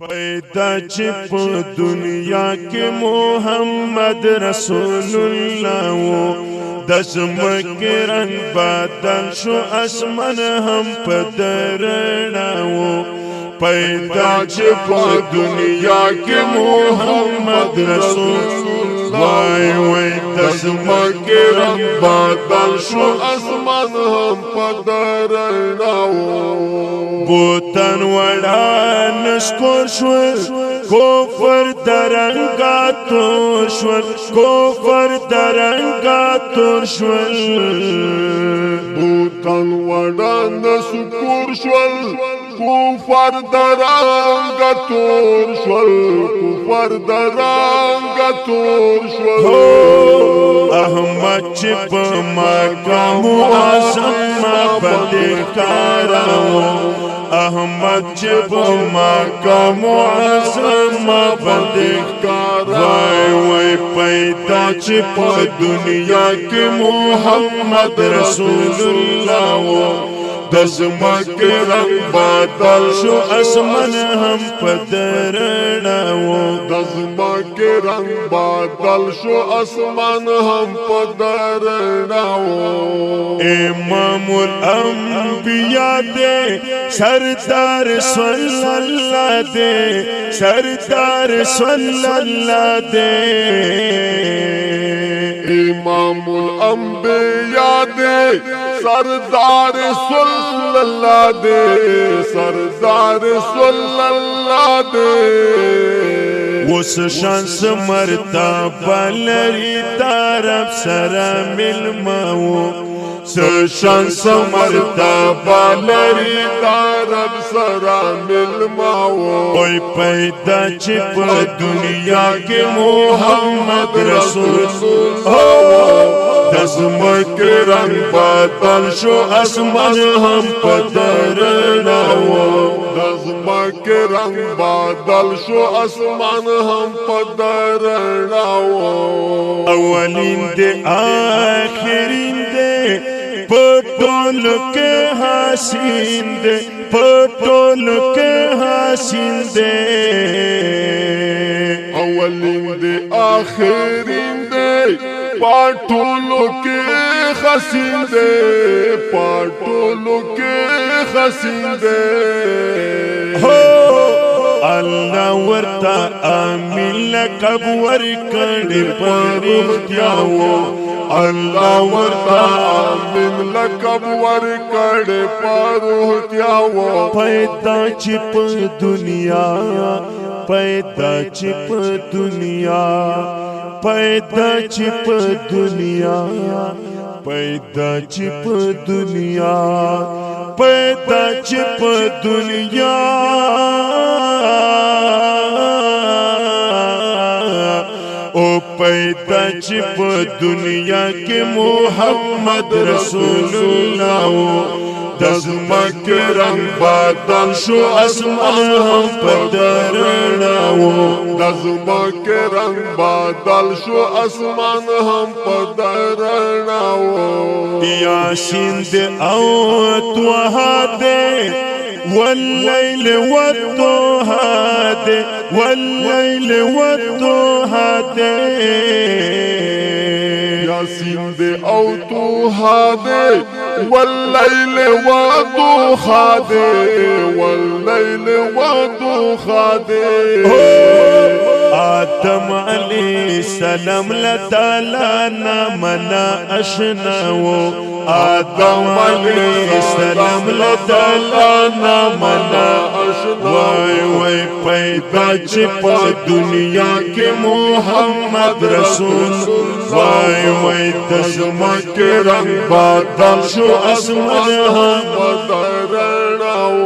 पैदा चिप दुनिया के मोहम्मद रसूलुल्लाह वो दसम के रंग बादल शो आसमान हम पदरना वो पैदा चिप दुनिया के मोहम्मद रसूलुल्लाह वो दसम के रंग बादल शो आसमान हम पदरना वो बोतन वड़ा नस्कोर शवर कोफर दरंगा तोश्वर कोफर दरंगा तोश्वर बोतन वड़ा नस्कोर शवर कोफर दरंगा तोश्वर कोफर दरंगा तोश्वर अहमद चिप मकाम आज़म बंदकाराओ अहमद चिप मकाम आज़म बंदकाराओ पैदा चिप दुनिया के मोहम्मद रसूलुल्लाह दसम के रंग बादल शो आसमान हम पदरना वो दसम के रंग बादल शो आसमान हम पदरना वो इमामुल अंबिया दे सरदार सल्लल्लाह दे सरदार सल्लल्लाह दे इमामुल अंबिया दे सरदार सल्लल्लाह दे सरदार सल्लल्लाह दे उस शांस मर्तबा लरी तारफ सरा मिलमाओ शांस मर्तबा लरी तारफ सरा मिलमाओ ओए पैदा चिप दुनिया के मोहम्मद रसूलुल्लाह दसम के रंग बादल शो आसमान हम पदरना वो दसम के रंग बादल शो आसमान हम पदरना वो अवलिन दे आखिरीन दे पटोल के हसीन दे पटोल के हसीन दे अवलिन दे आखिरीन दे पाटोलो के हसीन दे पाटोलो के हसीन दे हो अल्लाह वर्ता आमीन लकब वर कड़े पर इख्तियाओ अल्लाह वर्ता आमीन लकब वर कड़े पर इख्तियाओ पैदा चिप दुनिया पैदा चिप दुनिया पैदा चिप दुनिया पैदा चिप दुनिया पैदा चिप दुनिया ओ पैदा चिप दुनिया के मोहम्मद रसूलुल्लाह दसम के रंग बादल शो आसमान हम पदरना वो दसम के रंग बादल शो आसमान हम पदरना वो यासीन दे आओ त्वहा दे والليل والضحى दे والليل والضحى दे यासीन दे आओ त्वहा दे والليل والضحى दे والليل والضحى दे آدم علیہ السلام لتعالی نامنا اشناو آدم علیہ السلام لتعالی نامنا اشناو وای وای پیدا چپ دنیا کے محمد رسول وای وای دسم کے رنگ بادل شو آسمان ہم پدرناو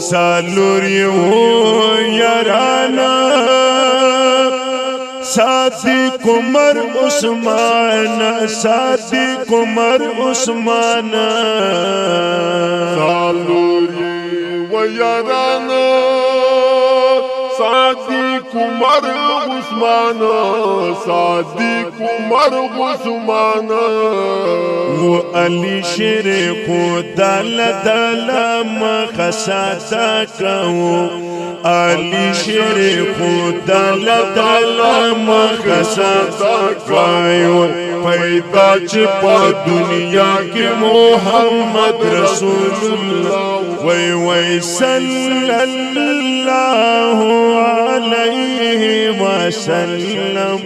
سالور یو یارانا صادق عمر عثمان صادق عمر عثمان سالوری و یارانا صادق عمر عثمان صادق عمر عثمان و علی شیر خدا لدالا مخساتا کو علی شیر خدا لدالا مخساتا کو پیدا چه پا دنیا کی محمد رسول اللہ وی وی صلی اللہ علیہ وسلم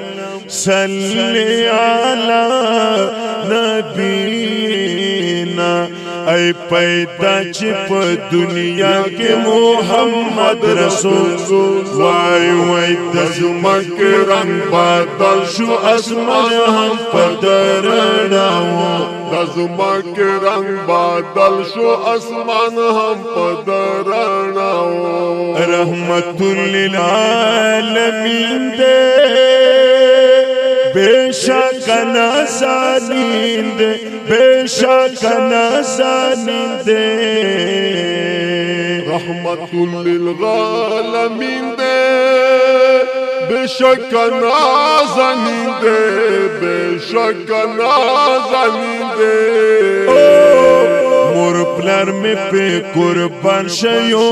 صلی علی نبینا ای پیدا چی پا دنیا کے محمد رسول وای وای دزمک رنگ بدل شو اسمان ہم پدرناو دزمک رنگ بدل شو اسمان ہم پدرناو رحمت للعالمین دے بے شک نازنین دے بے شک نازنین دے رحمت للعالمین دے بے شک نازنین دے بے شک نازنین دے مور پلار میں پہ قربان شیو